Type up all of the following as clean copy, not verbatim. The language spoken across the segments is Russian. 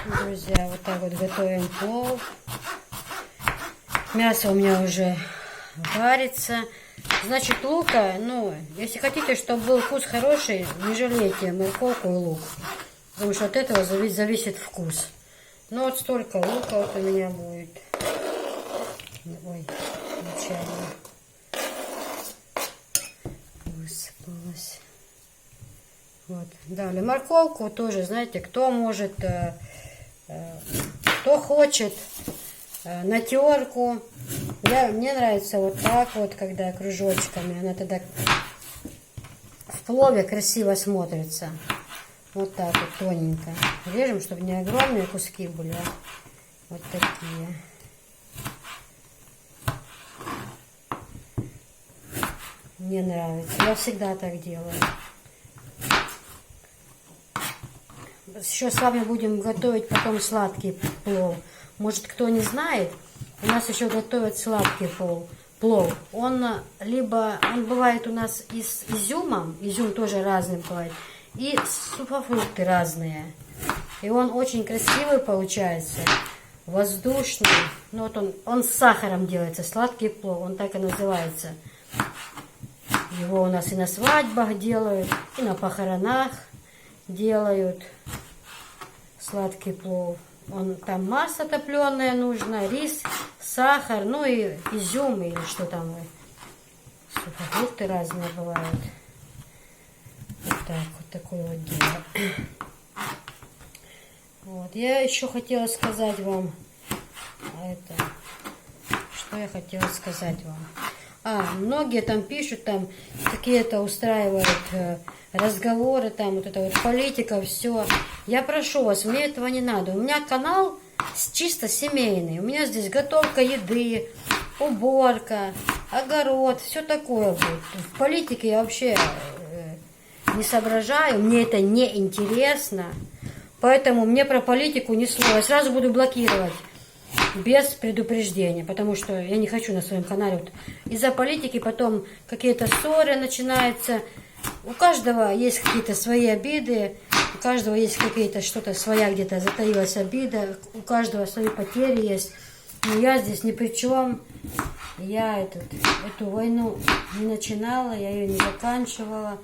Друзья, вот так вот готовим плов. Мясо у меня уже варится. Значит, лука, ну, если хотите, чтобы был вкус хороший, не жалейте морковку и лук. Потому что от этого зависит вкус. Ну, вот столько лука вот у меня будет. Ой, нечаянно высыпалось. Вот. Далее морковку тоже, знаете, кто может, кто хочет на терку. Мне нравится вот так вот, когда кружочками. Она тогда в плове красиво смотрится. Вот так вот тоненько. Режем, чтобы не огромные куски были, а вот такие. Мне нравится. Я всегда так делаю. Еще с вами будем готовить потом сладкий плов. Может, кто не знает, у нас еще готовят сладкий плов. Он бывает у нас и с изюмом, изюм тоже разный бывает, и сухофрукты разные. И он очень красивый получается, воздушный. Ну, вот он с сахаром делается, сладкий плов, он так и называется. Его у нас и на свадьбах делают, и на похоронах делают сладкий плов. Там масса топленая нужна, рис, сахар, ну и изюм или что там. Сухофрукты разные бывают. Вот так, вот такое вот дело. Вот. Я еще хотела сказать вам что я хотела сказать вам. Многие там пишут, там какие-то устраивают разговоры, там вот это вот политика, все. Я прошу вас, мне этого не надо. У меня канал чисто семейный. У меня здесь готовка еды, уборка, огород, все такое будет. В политике я вообще не соображаю, мне это не интересно. Поэтому мне про политику ни слова. Я сразу буду блокировать без предупреждения, потому что я не хочу на своем канале. Вот из-за политики потом какие-то ссоры начинаются. У каждого есть какие-то свои обиды, у каждого есть какие-то что-то своя где-то затаилась обида, у каждого свои потери есть. Но я здесь ни при чем. Я эту войну не начинала, я ее не заканчивала.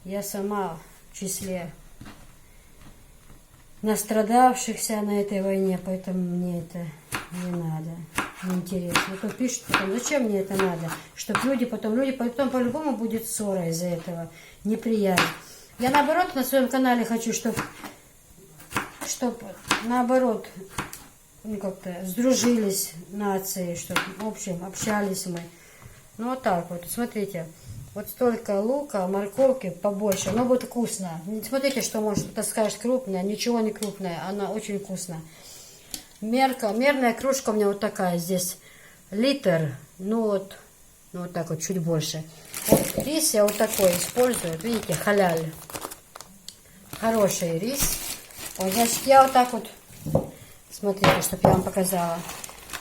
Я сама в числе настрадавшихся на этой войне, поэтому мне это не надо, не интересно. Кто пишет потом, зачем мне это надо, чтобы люди потом по-любому будет ссора из-за этого, неприятно. Я наоборот на своем канале хочу, чтобы наоборот, как-то сдружились нации, чтобы, в общем, общались мы. Ну вот так вот, смотрите. Вот столько лука, морковки побольше, но будет вкусно. Не смотрите, что может, кто-то скажет крупная, ничего не крупная, она очень вкусная. Мерная кружка у меня вот такая, здесь литр, ну вот так вот, чуть больше. Вот рис я вот такой использую, вот видите, халяль. Хороший рис. Вот, значит, я вот так вот, смотрите, чтобы я вам показала.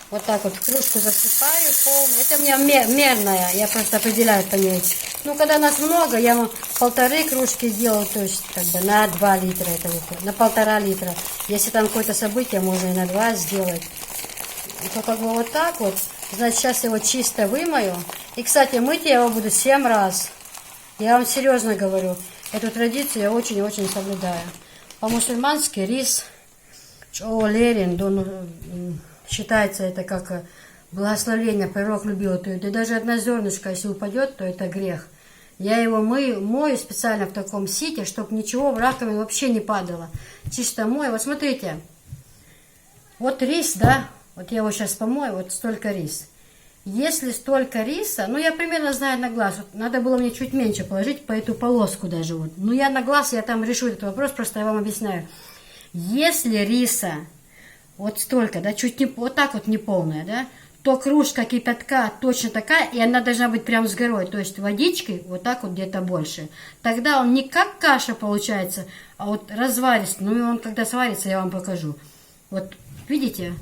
Вот так вот в кружку засыпаю полную. Это у меня мерная, я просто определяю по ней. Ну, когда нас много, я 1,5 кружки сделаю, то есть как бы на 2 литра это выходит, на 1,5 литра. Если там какое-то событие, можно и на 2 сделать. То как бы вот так вот. Значит, сейчас его чисто вымою. И, кстати, мыть я его буду 7 раз. Я вам серьезно говорю. Эту традицию я очень-очень соблюдаю. По-мусульмански рис, считается это как благословение, пророк любил. Да даже одна зернышко, если упадет, то это грех. Я его мою специально в таком сите, чтобы ничего в раковину вообще не падало. Чисто мою. Вот смотрите, вот рис, да, вот я его сейчас помою, вот столько рис. Если столько риса, ну я примерно знаю на глаз, вот надо было мне чуть меньше положить по эту полоску даже вот. Ну я на глаз, я там решу этот вопрос, просто я вам объясняю. Если риса вот столько, да, чуть не, вот так вот неполная, да, то кружка кипятка точно такая, и она должна быть прям с горой, то есть водичкой вот так вот где-то больше. Тогда он не как каша получается, а вот разваристый. Ну и он когда сварится, я вам покажу. Вот видите,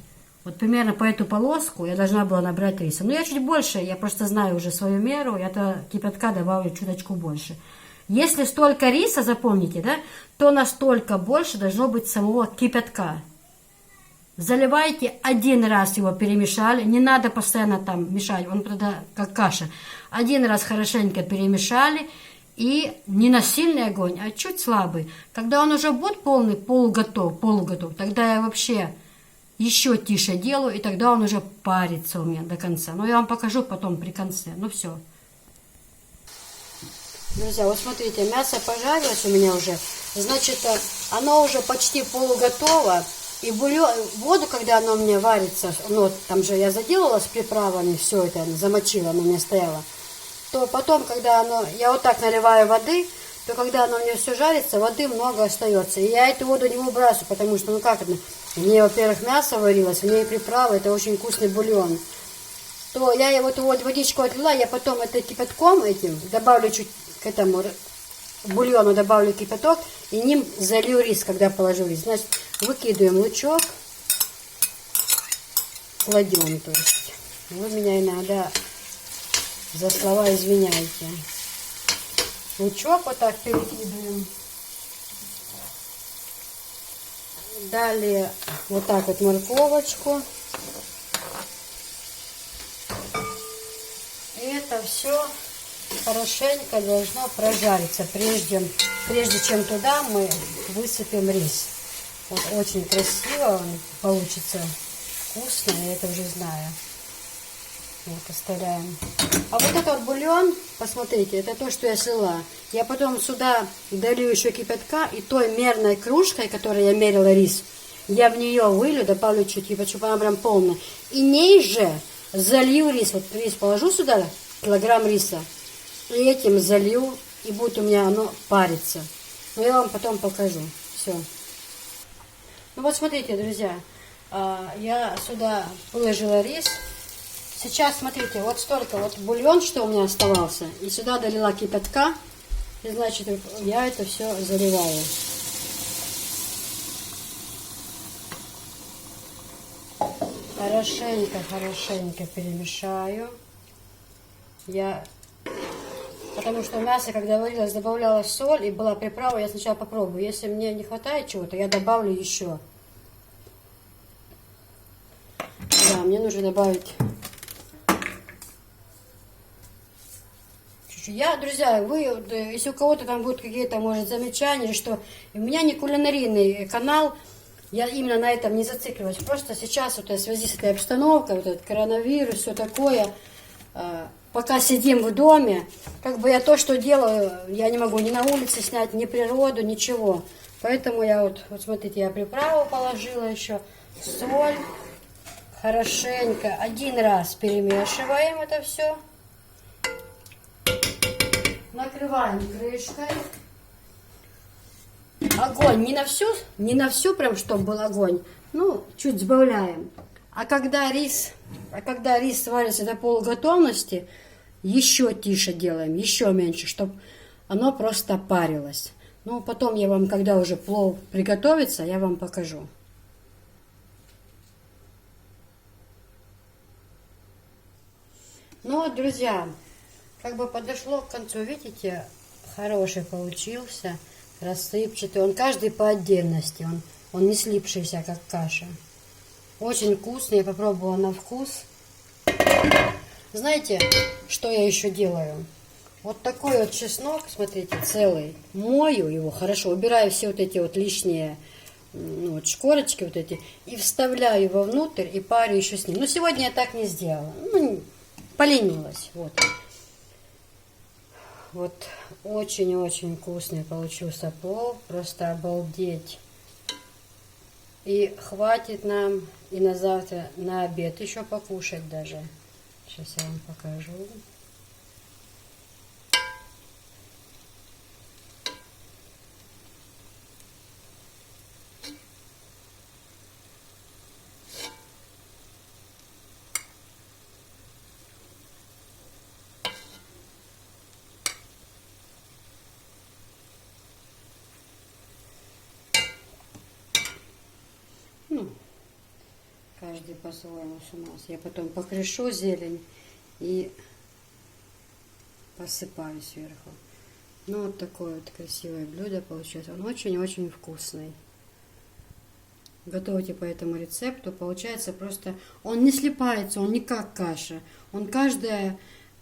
вот примерно по эту полоску я должна была набрать риса. Но я чуть больше, я просто знаю уже свою меру, я-то кипятка добавлю чуточку больше. Если столько риса, запомните, да, то настолько больше должно быть самого кипятка. Заливайте один раз, его перемешали, не надо постоянно там мешать, он тогда как каша. Один раз хорошенько перемешали и не на сильный огонь, а чуть слабый. Когда он уже будет полный, полуготов, тогда я вообще еще тише делаю, и тогда он уже парится у меня до конца. Но я вам покажу потом при конце. Ну все. Друзья, вот смотрите, мясо пожарилось у меня уже. Значит, оно уже почти полуготово. И воду, когда оно у меня варится, ну, там же я заделала с приправами, все это замочила, оно у меня стояло, то потом, когда я вот так наливаю воды, то когда оно у меня все жарится, воды много остается. И я эту воду не выбрасываю, потому что, ну как это, в ней, во-первых, мясо варилось, в ней приправы, это очень вкусный бульон. То я вот водичку отлила, я потом это кипятком этим добавлю чуть к этому бульону, добавлю кипяток и ним залью рис, когда положу рис. Значит, выкидываем лучок, кладем, то есть. Вы меня иногда за слова извиняйте. Лучок вот так перекидываем. Далее вот так вот морковочку. И это все хорошенько должно прожариться, прежде чем туда мы высыпем рис. Вот очень красиво он получится, вкусно, я это уже знаю. Вот, оставляем. А вот этот вот бульон, посмотрите, это то, что я слила. Я потом сюда долью еще кипятка, и той мерной кружкой, которой я мерила рис, я в нее вылью, добавлю чуть-чуть, чтобы она прям полная. И ней же залью рис. Вот рис положу сюда, килограмм риса, и этим залью, и будет у меня оно париться. Но я вам потом покажу. Все. Ну вот смотрите, друзья, я сюда положила рис. Сейчас, смотрите, вот столько вот бульон, что у меня оставался, и сюда долила кипятка, и значит, я это все заливаю. Хорошенько перемешаю. Потому что мясо, когда варилось, добавляла соль и была приправа, я сначала попробую. Если мне не хватает чего-то, я добавлю еще. Да, мне нужно добавить чуть-чуть. Друзья, если у кого-то там будут какие-то, может, замечания, или что, у меня не кулинарийный канал, я именно на этом не зацикливаюсь. Просто сейчас вот в связи с этой обстановкой, вот этот коронавирус, все такое, пока сидим в доме, как бы я то, что делаю, я не могу ни на улице снять, ни природу, ничего. Поэтому я вот смотрите, я приправу положила еще, соль, хорошенько, один раз перемешиваем это все. Накрываем крышкой. Огонь не на всю прям, чтобы был огонь, ну, чуть сбавляем. А когда рис сварится до полуготовности, еще тише делаем, еще меньше, чтобы оно просто парилось. Ну, потом я вам, когда уже плов приготовится, я вам покажу. Ну вот, друзья, как бы подошло к концу, видите, хороший получился, рассыпчатый. Он каждый по отдельности, он не слипшийся, как каша. Очень вкусный, я попробовала на вкус. Знаете, что я еще делаю? Вот такой вот чеснок, смотрите, целый. Мою его хорошо, убираю все вот эти вот лишние вот шкорочки вот эти и вставляю его внутрь и парю еще с ним. Но сегодня я так не сделала. Ну, поленилась. Вот очень-очень вкусный получился плов. Просто обалдеть. И хватит нам и на завтра, на обед еще покушать даже. Сейчас я вам покажу. Ну, каждый по-своему у нас. Я потом покрышу зелень и посыпаю сверху. Ну, вот такое вот красивое блюдо получилось. Он очень-очень вкусный. Готовьте по этому рецепту. Получается просто... Он не слипается, он не как каша. Он каждая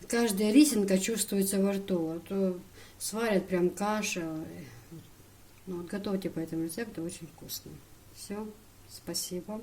рисинка чувствуется во рту. Вот сварят прям каша. Ну, вот готовьте по этому рецепту, очень вкусно. Все, спасибо.